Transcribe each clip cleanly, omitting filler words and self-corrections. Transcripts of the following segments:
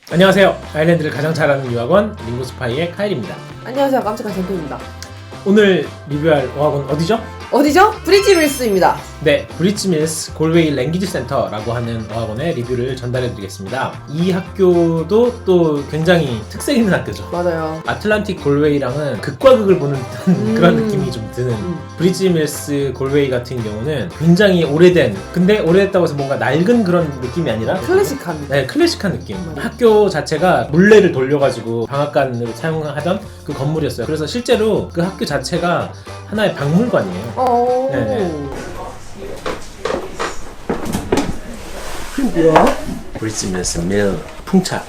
안녕하세요. 아일랜드를 가장 잘하는 유학원 링고스파이의 카일입니다. 안녕하세요. 깜찍한 젠토입니다. 오늘 리뷰할 어학원 어디죠? 어디죠? 브리지밀스입니다. 네, 브리지밀스 골웨이 랭귀지 센터라고 하는 어학원의 리뷰를 전달해드리겠습니다. 이 학교도 또 굉장히 특색 있는 학교죠. 맞아요. 아틀란틱 골웨이랑은 극과 극을 보는 듯한 그런 느낌이 좀 드는 브리지밀스 골웨이 같은 경우는 굉장히 오래된, 근데 오래됐다고 해서 뭔가 낡은 그런 느낌이 아니라 클래식한. 네, 클래식한 느낌. 맞아요. 학교 자체가 물레를 돌려가지고 방앗간으로 사용하던 그 건물이었어요. 그래서 실제로 그 학교 자체가 하나의 박물관이에요. 네네. 그게 뭐야? 브리지밀스 밀 풍차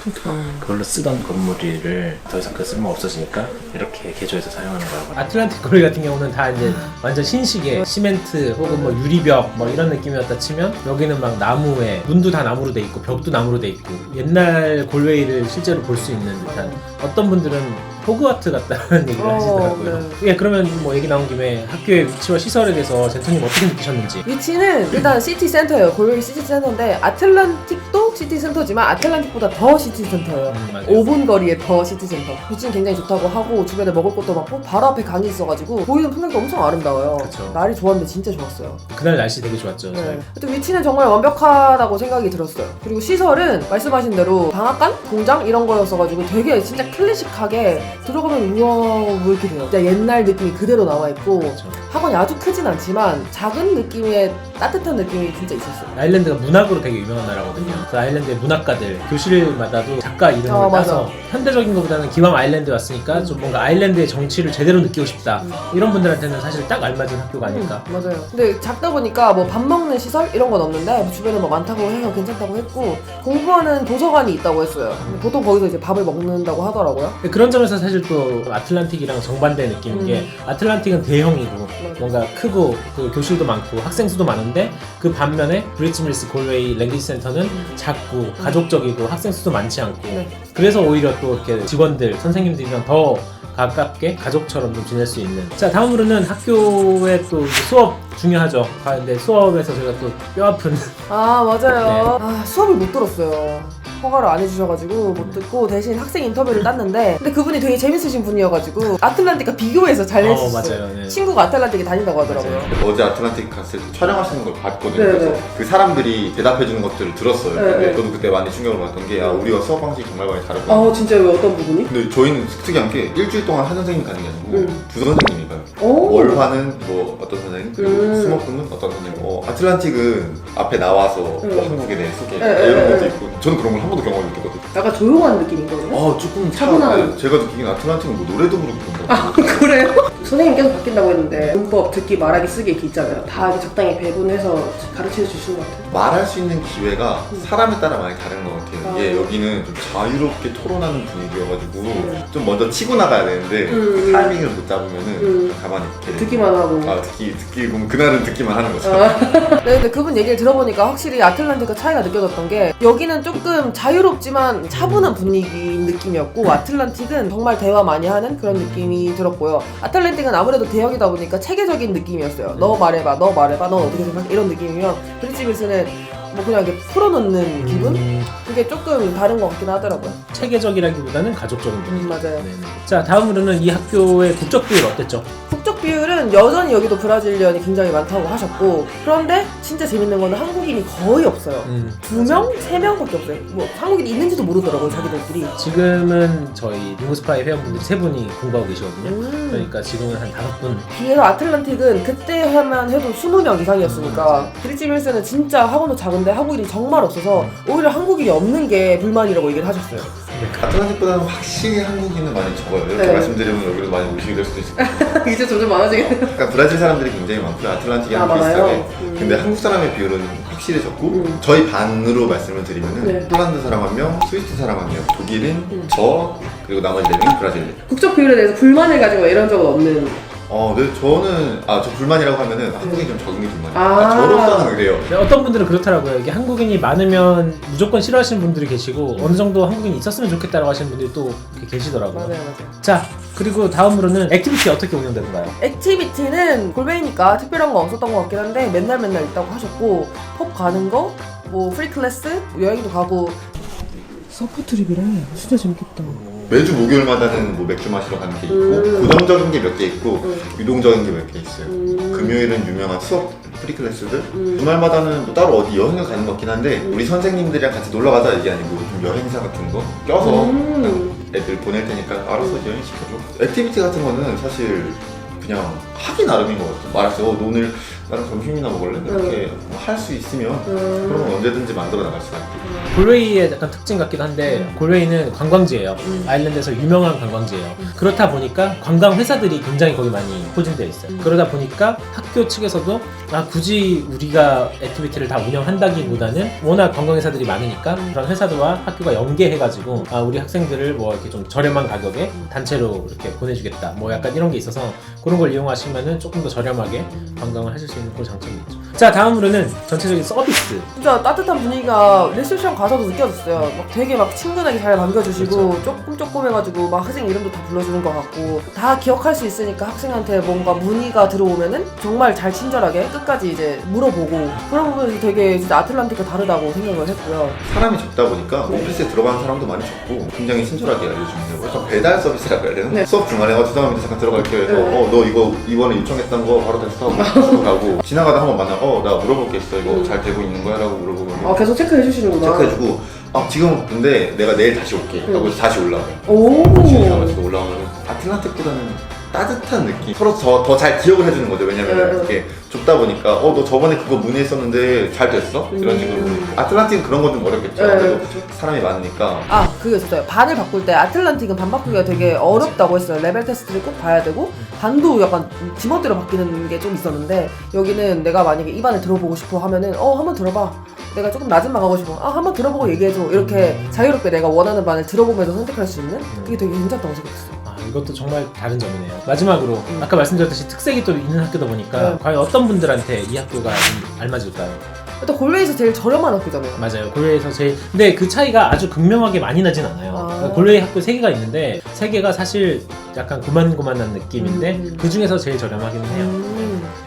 그걸로 쓰던 건물을 더 이상 그 쓸모 없어지니까 이렇게 개조해서 사용하는 거라고. 아틀란틱 골웨이 같은 경우는 다 이제 완전 신식의 시멘트 혹은 뭐 유리벽 뭐 이런 느낌이었다 치면, 여기는 막 나무에 문도 다 나무로 돼 있고 벽도 나무로 돼 있고 옛날 골웨이를 실제로 볼 수 있는 듯한, 어떤 분들은 호그와트 같다는 얘기를 하시더라고요. 네. 예, 그러면 뭐 얘기 나온 김에 학교의 위치와 시설에 대해서 젠토님 어떻게 느끼셨는지. 위치는 일단 시티 센터예요. 골웨이 시티 센터인데 아틀란틱도 시티 센터지만 아틀란틱보다 더 시티 센터예요. 맞아요. 5분 거리에 더 시티 센터. 위치는 굉장히 좋다고 하고 주변에 먹을 것도 많고 바로 앞에 강이 있어가지고 보이는 풍경도 엄청 아름다워요. 그쵸. 날이 좋았는데 진짜 좋았어요. 그날 날씨 되게 좋았죠. 네. 하여튼 위치는 정말 완벽하다고 생각이 들었어요. 그리고 시설은 말씀하신 대로 방앗간? 공장? 이런 거였어가지고 되게 진짜 클래식하게 들어가면 우와 왜 이렇게 돼요. 진짜 옛날 느낌이 그대로 남아있고 그렇죠. 학원이 아주 크진 않지만 작은 느낌의 따뜻한 느낌이 진짜 있었어요. 아일랜드가 문학으로 되게 유명한 나라거든요. 그래서 아일랜드의 문학가들 교실마다도 작가 이름을 따서 맞아. 현대적인 것보다는 기왕 아일랜드 왔으니까 좀 뭔가 아일랜드의 정치를 제대로 느끼고 싶다, 이런 분들한테는 사실 딱 알맞은 학교가 아닐까. 맞아요. 근데 작다 보니까 뭐 밥 먹는 시설 이런 건 없는데 주변에 뭐 많다고 해서 괜찮다고 했고, 공부하는 도서관이 있다고 했어요. 근데 보통 거기서 이제 밥을 먹는다고 하더라고요. 그런 점에서 사실 또 아틀란틱이랑 정반대 느낌인 게, 아틀란틱은 대형이고 뭔가 크고 그 교실도 많고 학생 수도 많은데, 그 반면에 브리지밀스 골웨이 랭귀지 센터는 작고 가족적이고 학생 수도 많지 않고, 네. 그래서 오히려 또 이렇게 직원들 선생님들이랑 더 가깝게 가족처럼 좀 지낼 수 있는. 자, 다음으로는 학교의 또 이제 수업 중요하죠. 근데 수업에서 제가 또 뼈아픈 아 맞아요. 네. 아 수업을 못 들었어요. 허가를 안 해주셔가지고 못 듣고 대신 학생 인터뷰를 땄는데, 근데 그분이 되게 재밌으신 분이어가지고 아틀란틱과 비교해서 잘 해주셨어요. 맞아요. 네. 친구가 아틀란틱에 다닌다고 하더라고요. 어제 아틀란틱 갔을 때 촬영하시는 걸 봤거든요. 네네. 그래서 그 사람들이 대답해주는 것들을 들었어요. 네네. 근데 저도 그때 많이 충격을 받았던 게, 우리가 수업 방식이 정말 많이 다르구나. 진짜요? 어떤 부분이? 근데 저희는 특이한 게 일주일 동안 한 선생님이 가는 게 아니고 두 선생님이 가요. 오. 월화는 뭐 어떤 선생님, 그리고 수목금은 어떤 선생님. 아틀란틱은 앞에 나와서 뭐 한국에 대해 소개 이런 것도 있고, 저는 그런 걸 한 번도 경험을 못했거든요. 약간 조용한 느낌인 거예요? 조금 차분한. 제가 느끼기엔 아틀란틱은 뭐 노래도 부르고 그런다고. 그래요? 선생님 계속 바뀐다고 했는데 문법, 듣기, 말하기, 쓰기 이렇게 있잖아요. 다 이렇게 적당히 배분해서 가르쳐 주시는 것 같아요. 말할 수 있는 기회가 사람에 따라 많이 다른 것 같아요. 이게 여기는 좀 자유롭게 토론하는 분위기여가지고 좀 먼저 치고 나가야 되는데 그 타이밍을 못 잡으면은 가만히 이렇게 듣기만 하고. 듣기 그럼 그날은 듣기만 하는 거죠. 네, 근데 그분 얘기를 들어보니까 확실히 아틀란틱과 차이가 느껴졌던 게, 여기는 조금 자유롭지만 차분한 분위기인 느낌이었고 아틀란틱은 정말 대화 많이 하는 그런 느낌이 들었고요. 아틀란틱은 아무래도 대형이다 보니까 체계적인 느낌이었어요. 너 말해봐, 너 어떻게 생각해? 이런 느낌이면 브리지밀스는 뭐 그냥 이렇게 풀어놓는 기분? 그게 조금 다른 것 같긴 하더라고요. 체계적이라기보다는 가족적인 분위기. 맞아요. 네네. 자, 다음으로는 이 학교의 국적 비율 어땠죠? 국적 비율은 여전히 여기도 브라질리언이 굉장히 많다고 하셨고, 그런데 진짜 재밌는 거는 한국인이 거의 없어요. 2명? 3명밖에 없어요. 뭐 한국인이 있는지도 모르더라고요, 자기들끼리. 지금은 저희 링고스파이 회원분들이 3분이 공부하고 계시거든요. 그러니까 지금은 한 5분. 비해서 아틀란틱은 그때 하면 해도 20명 이상이었으니까, 브리지밀스는 진짜 학원도 작은데 한국인이 정말 없어서 오히려 한국인이 없는 게 불만이라고 얘기를 하셨어요. 아틀란틱보다는 확실히 한국인은 많이 적어요. 이렇게 네. 말씀드리면 여기로 많이 오시게 될 수도 있을 것 같아요. 이제 점점 많아지겠네요. 그러니까 브라질 사람들이 굉장히 많고요. 아틀란틱이랑 많아요? 비슷하게. 근데 한국 사람의 비율은 확실히 적고, 저희 반으로 말씀을 드리면은 네. 폴란드 사람 1명, 스위스 사람 1명, 독일인, 저, 그리고 나머지 4명이 브라질리. 국적 비율에 대해서 불만을 가지고 이런 적은 없는. 네, 저는 저 불만이라고 하면은 한국인이 좀 적은 게 불만이에요. 아. 저로서는 그래요. 근데 어떤 분들은 그렇더라고요. 이게 한국인이 많으면 무조건 싫어하시는 분들이 계시고, 어느 정도 한국인이 있었으면 좋겠다라고 하시는 분들이 또 이렇게 계시더라고요. 맞아요. 자, 그리고 다음으로는 액티비티 어떻게 운영되는가요? 액티비티는 골뱅이니까 특별한 거 없었던 것 같긴 한데 맨날 있다고 하셨고, 펍 가는 거, 뭐 프리 클래스, 뭐 여행도 가고. 서프 트립이래. 진짜 재밌겠다. 매주 목요일마다는 뭐 맥주 마시러 가는 게 있고 고정적인 게 몇 개 있고 유동적인 게 몇 개 있어요. 금요일은 유명한 수업 프리클래스들 주말마다는 뭐 따로 어디 여행을 가는 것 같긴 한데 우리 선생님들이랑 같이 놀러 가자 이게 아니고 좀 여행사 같은 거 껴서 그냥 애들 보낼 테니까 알아서 여행 시켜줘. 액티비티 같은 거는 사실 그냥 하기 나름인 것 같아. 말했어. 너 오늘 나랑 점심이나 먹을래? 이렇게 할 수 있으면 그러면 언제든지 만들어 나갈 수가 있고. 골웨이의 약간 특징 같기도 한데 골웨이는 관광지예요. 아일랜드에서 유명한 관광지예요. 그렇다 보니까 관광 회사들이 굉장히 거기 많이 포진되어 있어요. 그러다 보니까 학교 측에서도 굳이 우리가 액티비티를 다 운영한다기보다는 워낙 관광 회사들이 많으니까 그런 회사들과 학교가 연계해가지고 우리 학생들을 뭐 이렇게 좀 저렴한 가격에 단체로 이렇게 보내주겠다. 뭐 약간 이런 게 있어서 그런 걸 이용하시면은 조금 더 저렴하게 관광을 하실 수 있는 그런 장점이 있죠. 자, 다음으로는 전체적인 서비스. 진짜 따뜻한 분위기가 리셉션 가서도 느껴졌어요. 막 되게 막 친근하게 잘 반겨주시고 조금 해가지고 막 학생 이름도 다 불러주는 것 같고 다 기억할 수 있으니까 학생한테 뭔가 문의가 들어오면은 정말 잘 친절하게 끝까지 이제 물어보고 그런 부분이 되게 진짜 아틀란티카 다르다고 생각을 했고요. 사람이 적다 보니까 오피스에 들어가는 사람도 많이 적고 굉장히 친절하게 알려주는데 약간 배달 서비스라고 해야 되나? 네. 수업 중간에 죄송합니다 잠깐 들어갈게요 해서 너 이거 이번에 요청했던 거 바로 다시 하고 가고 지나가다 한번 만나 나 물어볼 게 있어 이거 잘 되고 있는 거야? 라고 물어보면 계속 체크해 주시는구나. 체크해주고 지금 근데 내가 내일 다시 올게 하고 다시 올라와요. 오. 지나가지고 올라오면 아틀란틱보다는 따뜻한 느낌 서로 더 잘 기억을 해주는 거죠. 왜냐면 이렇게 좁다 보니까 너 저번에 그거 문의했었는데 잘 됐어? 이런 식으로 아틀란틱은 그런 건 좀 어렵겠죠. 그래도 사람이 많으니까 그게 있었어요. 반을 바꿀 때 아틀란틱은 반 바꾸기가 되게 어렵다고 했어요. 레벨 테스트를 꼭 봐야 되고 반도 약간 지멋대로 바뀌는 게 좀 있었는데 여기는 내가 만약에 이 반을 들어보고 싶어 하면은 한번 들어봐. 내가 조금 낮은 반 가고 싶어. 한번 들어보고 얘기해줘. 이렇게 자유롭게 내가 원하는 반을 들어보면서 선택할 수 있는 그게 되게 괜찮다고 생각했어요. 이것도 정말 다른 점이네요. 마지막으로 아까 말씀드렸듯이 특색이 또 있는 학교다 보니까 과연 어떤 분들한테 이 학교가 좀 알맞을까요? 일단 골웨이에서 제일 저렴한 학교잖아요. 맞아요. 골웨이에서 제일 근데 그 차이가 아주 극명하게 많이 나진 않아요. 골웨이 학교 3개가 있는데 3개가 사실 약간 고만고만한 느낌인데 그 중에서 제일 저렴하긴 해요.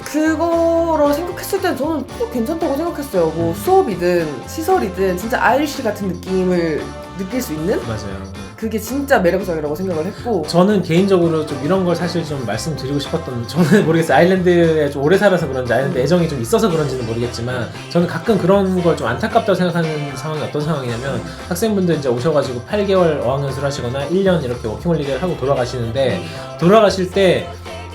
그거로 생각했을 땐 저는 또 괜찮다고 생각했어요. 뭐 수업이든 시설이든 진짜 아이리시 같은 느낌을 느낄 수 있는? 맞아요. 그게 진짜 매력적이라고 생각을 했고 저는 개인적으로 좀 이런 걸 사실 좀 말씀드리고 싶었던 저는 모르겠어요. 아일랜드에 좀 오래 살아서 그런지 아일랜드 애정이 좀 있어서 그런지는 모르겠지만 저는 가끔 그런 걸 좀 안타깝다고 생각하는 상황이 어떤 상황이냐면 학생분들 이제 오셔가지고 8개월 어학연수를 하시거나 1년 이렇게 워킹홀리데이를 하고 돌아가시는데 돌아가실 때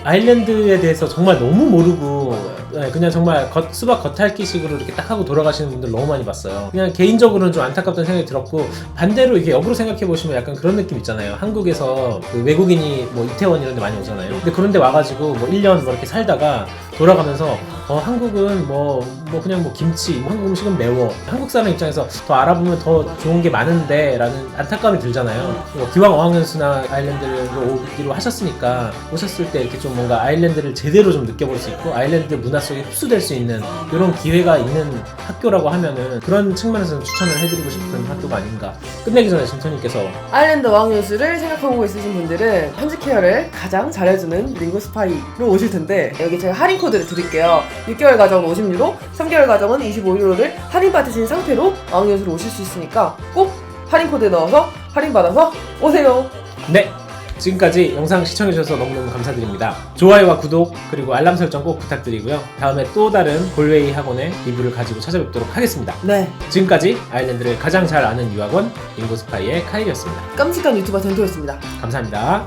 아일랜드에 대해서 정말 너무 모르고 그냥 정말 수박 겉핥기식으로 이렇게 딱 하고 돌아가시는 분들 너무 많이 봤어요. 그냥 개인적으로는 좀 안타깝다는 생각이 들었고 반대로 이게 역으로 생각해 보시면 약간 그런 느낌 있잖아요. 한국에서 그 외국인이 뭐 이태원 이런 데 많이 오잖아요. 근데 그런 데 와가지고 뭐 1년 뭐 이렇게 살다가 돌아가면서 한국은 뭐 그냥 뭐 김치, 한국 음식은 매워. 한국 사람 입장에서 더 알아보면 더 좋은 게 많은데 라는 안타까움이 들잖아요. 기왕 어학연수나 아일랜드로 오기로 하셨으니까 오셨을 때 이렇게 좀 뭔가 아일랜드를 제대로 좀 느껴볼 수 있고 아일랜드 문화 속에 흡수될 수 있는 이런 기회가 있는 학교라고 하면은 그런 측면에서는 추천을 해드리고 싶은 학교가 아닌가. 끝내기 전에 진토님께서 아일랜드 어학연수를 생각하고 있으신 분들은 현지 케어를 가장 잘해주는 링고스파이로 오실 텐데 여기 제가 할인 코드를 드릴게요. 6개월 과정은 50유로, 3개월 과정은 25유로를 할인받으신 상태로 어학연수로 오실 수 있으니까 꼭 할인 코드 넣어서 할인받아서 오세요. 네! 지금까지 영상 시청해주셔서 너무너무 감사드립니다. 좋아요와 구독 그리고 알람 설정 꼭 부탁드리고요. 다음에 또 다른 골웨이 학원의 리뷰를 가지고 찾아뵙도록 하겠습니다. 네, 지금까지 아일랜드를 가장 잘 아는 유학원 링고스파이의 카일이었습니다. 깜찍한 유튜버 덴토였습니다. 감사합니다.